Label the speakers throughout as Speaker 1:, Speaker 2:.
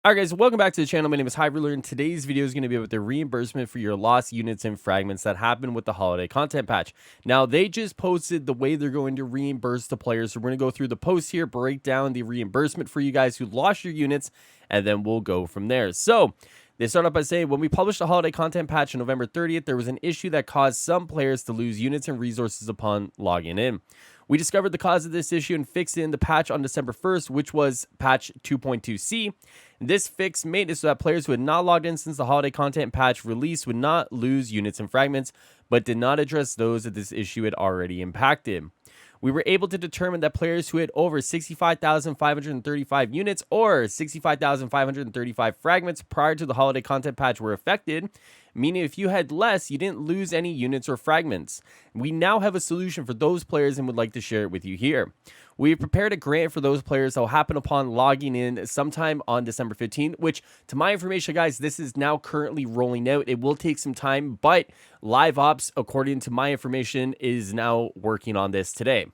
Speaker 1: Alright guys, welcome back to the channel. My name is Highruler, and today's video is going to be about the reimbursement for your lost units and fragments that happened with the holiday content patch. Now, they just posted the way they're going to reimburse the players, so we're going to go through the post here, break down the reimbursement for you guys who lost your units, and then we'll go from there. So, they start off by saying, when we published the holiday content patch on November 30th, there was an issue that caused some players to lose units and resources upon logging in. We discovered the cause of this issue and fixed it in the patch on December 1st, which was patch 2.2c. This fix made it so that players who had not logged in since the holiday content patch release would not lose units and fragments, but did not address those that this issue had already impacted. We were able to determine that players who had over 65,535 units or 65,535 fragments prior to the holiday content patch were affected, meaning if you had less, you didn't lose any units or fragments. We now have a solution for those players and would like to share it with you here. We have prepared a grant for those players that will happen upon logging in sometime on December 15th, which, to my information, guys, this is now currently rolling out. It will take some time, but Live Ops, according to my information, is now working on this today.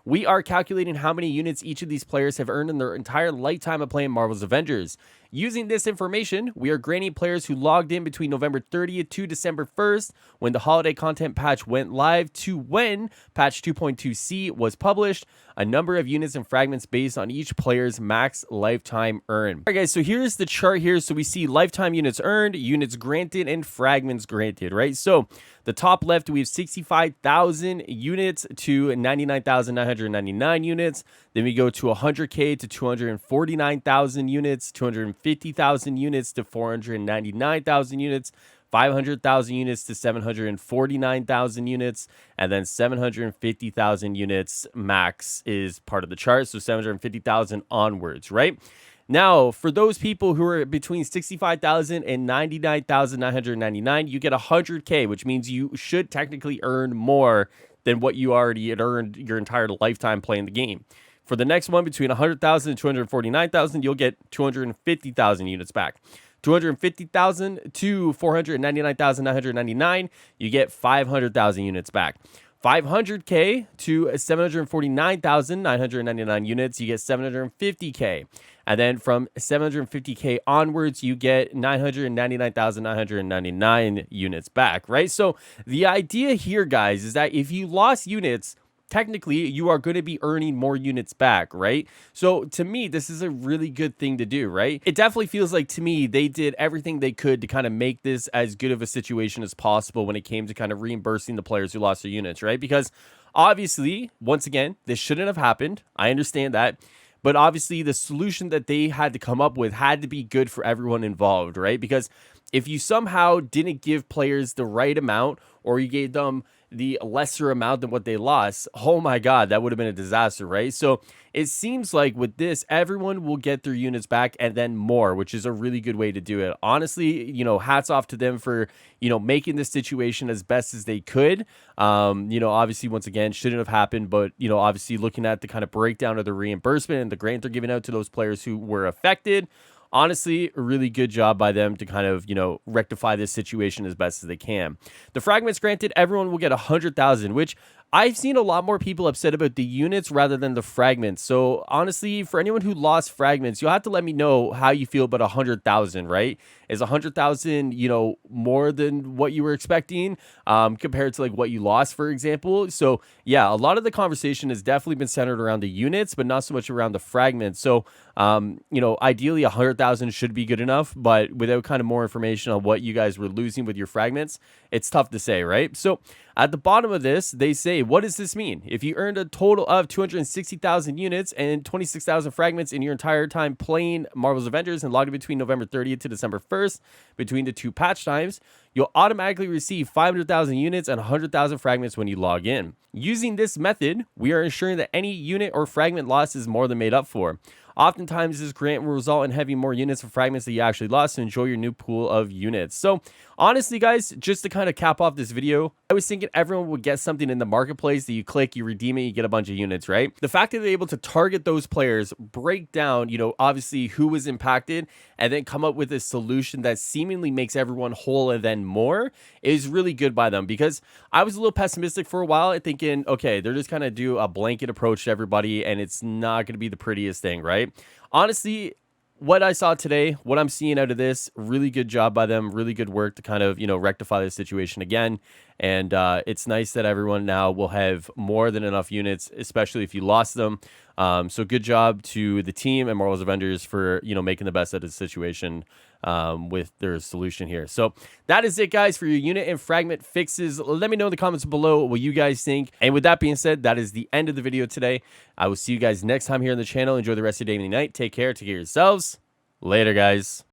Speaker 1: We are calculating how many units each of these players have earned in their entire lifetime of playing Marvel's Avengers. Using this information, we are granting players who logged in between November 30th to December 1st, when the holiday content patch went live, to when patch 2.2c was published, a number of units and fragments based on each player's max lifetime earned. All right, guys, so here's the chart here. So we see lifetime units earned, units granted, and fragments granted, right? So the top left, we have 65,000 units to 99,999 units. Then we go to 100K to 249,000 units, 250,000 units to 499,000 units, 500,000 units to 749,000 units, and then 750,000 units max is part of the chart. So 750,000 onwards, right? Now, for those people who are between 65,000 and 99,999, you get 100K, which means you should technically earn more than what you already had earned your entire lifetime playing the game. For the next one, between 100,000 and 249,000, you'll get 250,000 units back. 250,000 to 499,999, you get 500,000 units back. 500K to 749,999 units, you get 750K. And then from 750K onwards, you get 999,999 units back, right? So the idea here, guys, is that if you lost units, technically you are going to be earning more units back, right? So to me, this is a really good thing to do, right? It definitely feels like, to me, they did everything they could to kind of make this as good of a situation as possible when it came to kind of reimbursing the players who lost their units, right? Because obviously, once again, this shouldn't have happened. I understand that. But obviously, the solution that they had to come up with had to be good for everyone involved, right? Because if you somehow didn't give players the right amount, or you gave them the lesser amount than what they lost, oh my God, that would have been a disaster, right? So it seems like with this, everyone will get their units back and then more, which is a really good way to do it. Honestly, you know, hats off to them for, you know, making this situation as best as they could. You know, obviously, once again, shouldn't have happened, but, you know, obviously looking at the kind of breakdown of the reimbursement and the grant they're giving out to those players who were affected, honestly, a really good job by them to kind of, you know, rectify this situation as best as they can. The fragments granted, everyone will get 100,000, which I've seen a lot more people upset about the units rather than the fragments. So honestly, for anyone who lost fragments, you'll have to let me know how you feel about 100,000, right? Is 100,000, you know, more than what you were expecting compared to like what you lost, for example? So yeah, a lot of the conversation has definitely been centered around the units, but not so much around the fragments. So, you know, ideally 100,000 should be good enough, but without kind of more information on what you guys were losing with your fragments, it's tough to say, right? So at the bottom of this, they say, what does this mean? If you earned a total of 260,000 units and 26,000 fragments in your entire time playing Marvel's Avengers and logged in between November 30th to December 1st, between the two patch times, you'll automatically receive 500,000 units and 100,000 fragments when you log in. Using this method, we are ensuring that any unit or fragment loss is more than made up for. Oftentimes, this grant will result in having more units of fragments that you actually lost to enjoy your new pool of units. So, honestly, guys, just to kind of cap off this video, I was thinking everyone would get something in the marketplace that you click, you redeem it, you get a bunch of units, right? The fact that they're able to target those players, break down, you know, obviously who was impacted, and then come up with a solution that seemingly makes everyone whole and then more is really good by them. Because I was a little pessimistic for a while, thinking, okay, they're just kind of do a blanket approach to everybody, and it's not going to be the prettiest thing, right? Honestly, what I saw today, what I'm seeing out of this, really good job by them, really good work to kind of, rectify the situation again. And it's nice that everyone now will have more than enough units, especially if you lost them. So good job to the team and Marvel's Avengers for, making the best of the situation with their solution here. So that is it, guys, for your unit and fragment fixes. Let me know in the comments below what you guys think. And with that being said, that is the end of the video today. I will see you guys next time here on the channel. Enjoy the rest of your day and night. Take care. Take care of yourselves. Later, guys.